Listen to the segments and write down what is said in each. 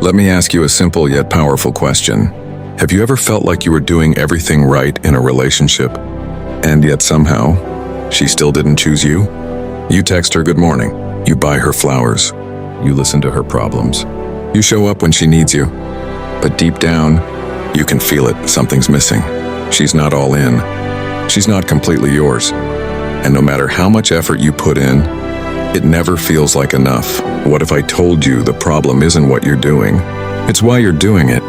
Let me ask you a simple yet powerful question. Have you ever felt like you were doing everything right in a relationship, and yet somehow, she still didn't choose you? You text her good morning, you buy her flowers, you listen to her problems, you show up when she needs you, but deep down, you can feel it, something's missing. She's not all in, she's not completely yours, and no matter how much effort you put in, it never feels like enough. What if I told you the problem isn't what you're doing, it's why you're doing it?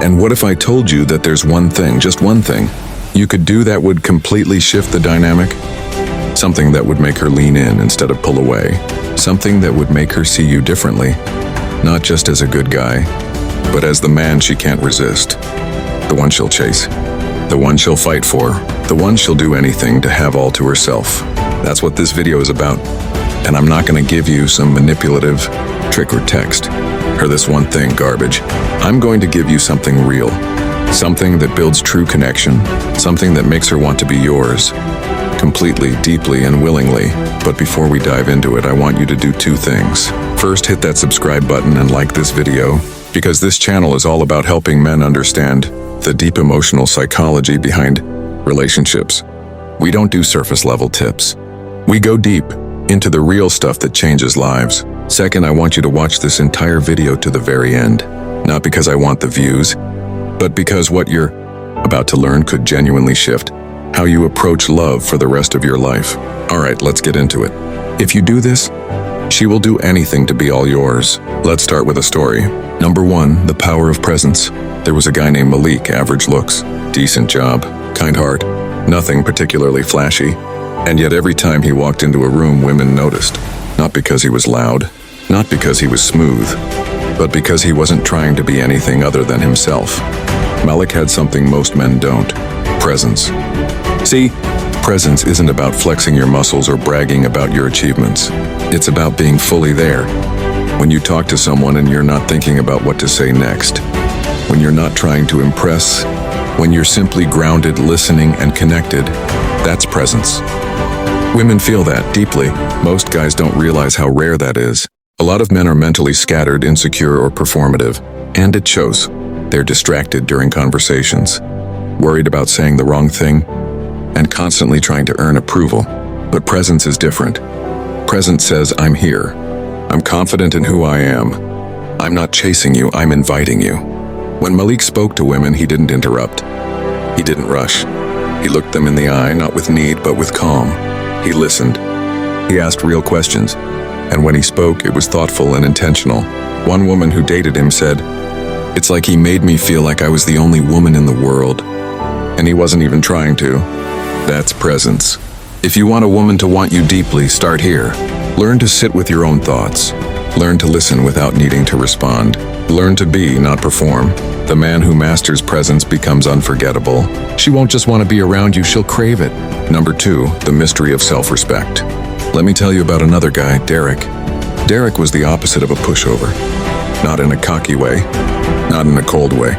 And what if I told you that there's one thing, just one thing, you could do that would completely shift the dynamic? Something that would make her lean in instead of pull away. Something that would make her see you differently, not just as a good guy, but as the man she can't resist. The one she'll chase, the one she'll fight for, the one she'll do anything to have all to herself. That's what this video is about. And I'm not going to give you some manipulative trick or text, or this one thing garbage. I'm going to give you something real, something that builds true connection, something that makes her want to be yours, completely, deeply, and willingly. But before we dive into it, I want you to do two things. First, hit that subscribe button and like this video, because this channel is all about helping men understand the deep emotional psychology behind relationships. We don't do surface level tips. We go deep into the real stuff that changes lives. Second, I want you to watch this entire video to the very end, not because I want the views, but because what you're about to learn could genuinely shift how you approach love for the rest of your life. All right, let's get into it. If you do this, she will do anything to be all yours. Let's start with a story. Number 1, the power of presence. There was a guy named Malik, average looks, decent job, kind heart, nothing particularly flashy. And yet every time he walked into a room, women noticed. Not because he was loud, not because he was smooth, but because he wasn't trying to be anything other than himself. Malik had something most men don't: presence. See, presence isn't about flexing your muscles or bragging about your achievements. It's about being fully there. When you talk to someone and you're not thinking about what to say next, when you're not trying to impress, when you're simply grounded, listening, and connected, that's presence. Women feel that deeply. Most guys don't realize how rare that is. A lot of men are mentally scattered, insecure, or performative, and it shows. They're distracted during conversations, worried about saying the wrong thing, and constantly trying to earn approval. But presence is different. Presence says, I'm here. I'm confident in who I am. I'm not chasing you, I'm inviting you. When Malik spoke to women, he didn't interrupt. He didn't rush. He looked them in the eye, not with need, but with calm. He listened. He asked real questions. And when he spoke, it was thoughtful and intentional. One woman who dated him said, "It's like he made me feel like I was the only woman in the world." And he wasn't even trying to. That's presence. If you want a woman to want you deeply, start here. Learn to sit with your own thoughts. Learn to listen without needing to respond. Learn to be, not perform. The man who masters presence becomes unforgettable. She won't just want to be around you, she'll crave it. Number 2, the mystery of self-respect. Let me tell you about another guy, Derek. Derek was the opposite of a pushover. Not in a cocky way, not in a cold way,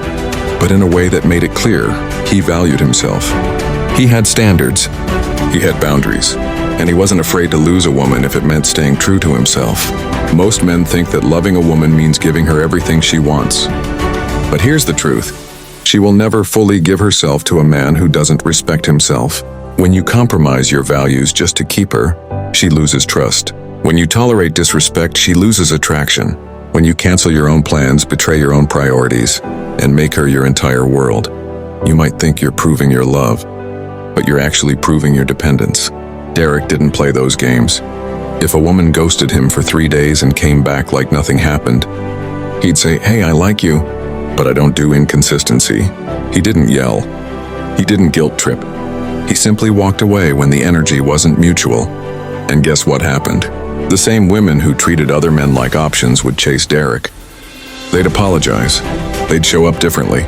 but in a way that made it clear he valued himself. He had standards, he had boundaries, and he wasn't afraid to lose a woman if it meant staying true to himself. Most men think that loving a woman means giving her everything she wants. But here's the truth. She will never fully give herself to a man who doesn't respect himself. When you compromise your values just to keep her, she loses trust. When you tolerate disrespect, she loses attraction. When you cancel your own plans, betray your own priorities, and make her your entire world, you might think you're proving your love, but you're actually proving your dependence. Derek didn't play those games. If a woman ghosted him for 3 days and came back like nothing happened, he'd say, "Hey, I like you, but I don't do inconsistency." He didn't yell. He didn't guilt trip. He simply walked away when the energy wasn't mutual. And guess what happened? The same women who treated other men like options would chase Derek. They'd apologize. They'd show up differently,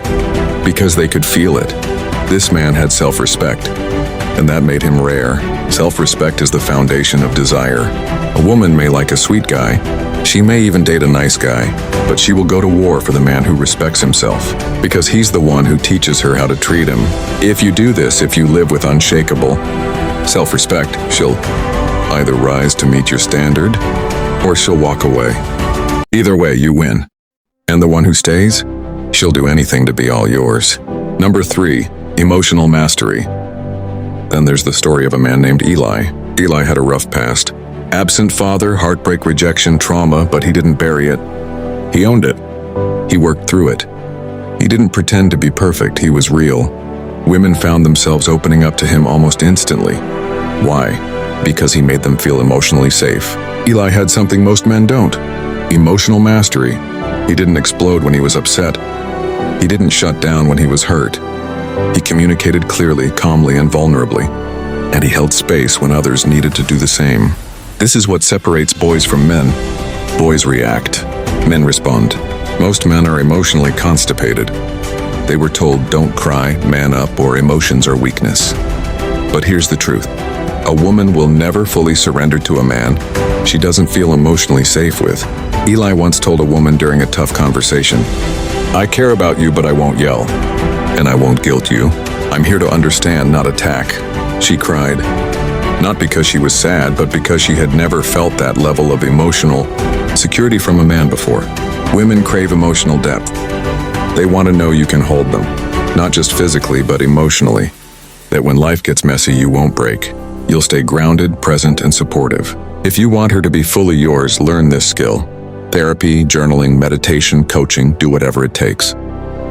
because they could feel it. This man had self-respect, and that made him rare. Self-respect is the foundation of desire. A woman may like a sweet guy. She may even date a nice guy, but she will go to war for the man who respects himself, because he's the one who teaches her how to treat him. If you do this, if you live with unshakable self-respect, she'll either rise to meet your standard, or she'll walk away. Either way, you win. And the one who stays? She'll do anything to be all yours. Number 3, emotional mastery. Then there's the story of a man named Eli. Eli had a rough past. Absent father, heartbreak, rejection, trauma, but he didn't bury it. He owned it. He worked through it. He didn't pretend to be perfect, he was real. Women found themselves opening up to him almost instantly. Why? Because he made them feel emotionally safe. Eli had something most men don't: emotional mastery. He didn't explode when he was upset. He didn't shut down when he was hurt. He communicated clearly, calmly, and vulnerably. And he held space when others needed to do the same. This is what separates boys from men. Boys react. Men respond. Most men are emotionally constipated. They were told, don't cry, man up, or emotions are weakness. But here's the truth. A woman will never fully surrender to a man she doesn't feel emotionally safe with. Eli once told a woman during a tough conversation, I care about you, but I won't yell. And I won't guilt you. I'm here to understand, not attack. She cried. Not because she was sad, but because she had never felt that level of emotional security from a man before. Women crave emotional depth. They want to know you can hold them, not just physically, but emotionally. That when life gets messy, you won't break. You'll stay grounded, present, and supportive. If you want her to be fully yours, learn this skill. Therapy, journaling, meditation, coaching, do whatever it takes.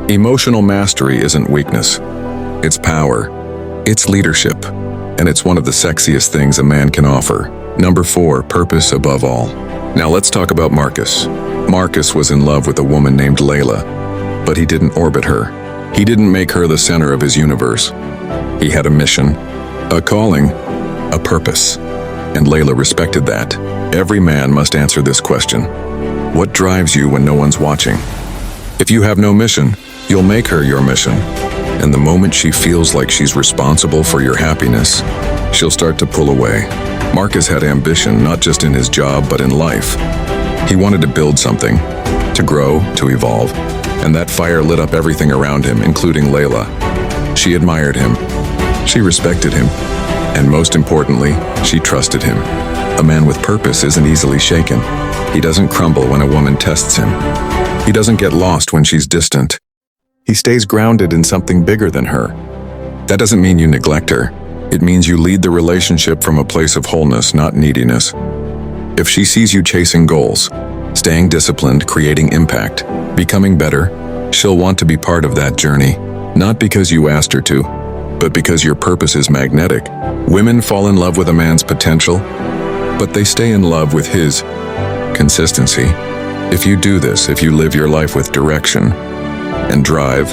Emotional mastery isn't weakness. It's power. It's leadership. And it's one of the sexiest things a man can offer. Number 4, purpose above all. Now let's talk about Marcus. Marcus was in love with a woman named Layla, but he didn't orbit her. He didn't make her the center of his universe. He had a mission, a calling, a purpose. And Layla respected that. Every man must answer this question. What drives you when no one's watching? If you have no mission, you'll make her your mission. And the moment she feels like she's responsible for your happiness, she'll start to pull away. Marcus had ambition, not just in his job, but in life. He wanted to build something, to grow, to evolve, and that fire lit up everything around him, including Layla. She admired him. She respected him. And most importantly, she trusted him. A man with purpose isn't easily shaken. He doesn't crumble when a woman tests him. He doesn't get lost when she's distant. He stays grounded in something bigger than her. That doesn't mean you neglect her. It means you lead the relationship from a place of wholeness, not neediness. If she sees you chasing goals, staying disciplined, creating impact, becoming better, she'll want to be part of that journey, not because you asked her to, but because your purpose is magnetic. Women fall in love with a man's potential, but they stay in love with his consistency. If you do this, if you live your life with direction and drive,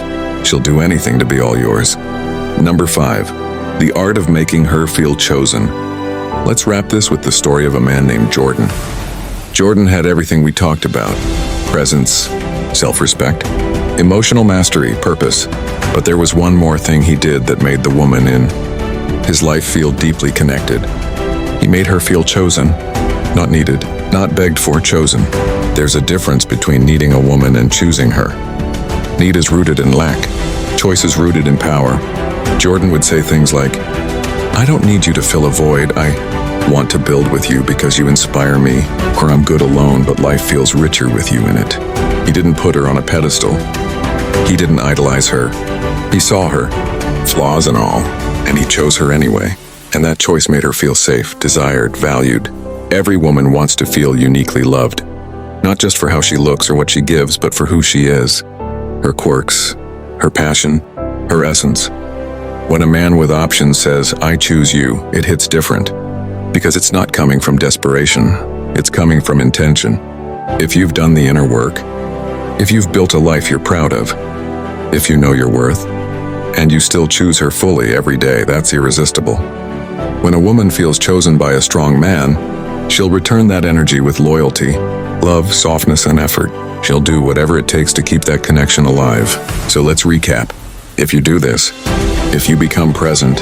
she'll do anything to be all yours. Number 5, the art of making her feel chosen. Let's wrap this with the story of a man named Jordan. Jordan had everything we talked about: presence, self-respect, emotional mastery, purpose. But there was one more thing he did that made the woman in his life feel deeply connected. He made her feel chosen, not needed, not begged for, chosen. There's a difference between needing a woman and choosing her. Need is rooted in lack. Choice is rooted in power. Jordan would say things like, I don't need you to fill a void. I want to build with you because you inspire me, or I'm good alone, but life feels richer with you in it. He didn't put her on a pedestal. He didn't idolize her. He saw her, flaws and all, and he chose her anyway. And that choice made her feel safe, desired, valued. Every woman wants to feel uniquely loved, not just for how she looks or what she gives, but for who she is, her quirks, her passion, her essence. When a man with options says, I choose you, it hits different, because it's not coming from desperation, it's coming from intention. If you've done the inner work, if you've built a life you're proud of, if you know your worth, and you still choose her fully every day, that's irresistible. When a woman feels chosen by a strong man, she'll return that energy with loyalty, love, softness, and effort. She'll do whatever it takes to keep that connection alive. So let's recap. If you do this, if you become present,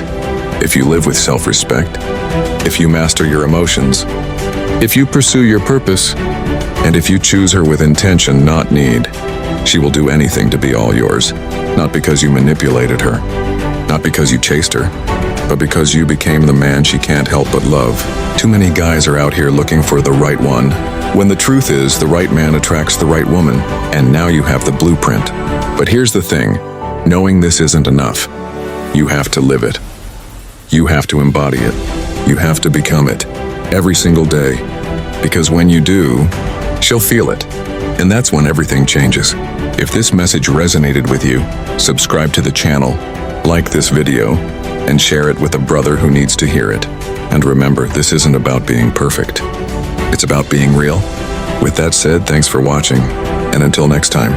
if you live with self-respect, if you master your emotions, if you pursue your purpose, and if you choose her with intention, not need, she will do anything to be all yours. Not because you manipulated her, not because you chased her, but because you became the man she can't help but love. Too many guys are out here looking for the right one, When the truth is, the right man attracts the right woman, and now you have the blueprint. But here's the thing, knowing this isn't enough. You have to live it. You have to embody it. You have to become it, every single day. Because when you do, she'll feel it. And that's when everything changes. If this message resonated with you, subscribe to the channel, like this video, and share it with a brother who needs to hear it. And remember, this isn't about being perfect. It's about being real. With that said, thanks for watching, and until next time.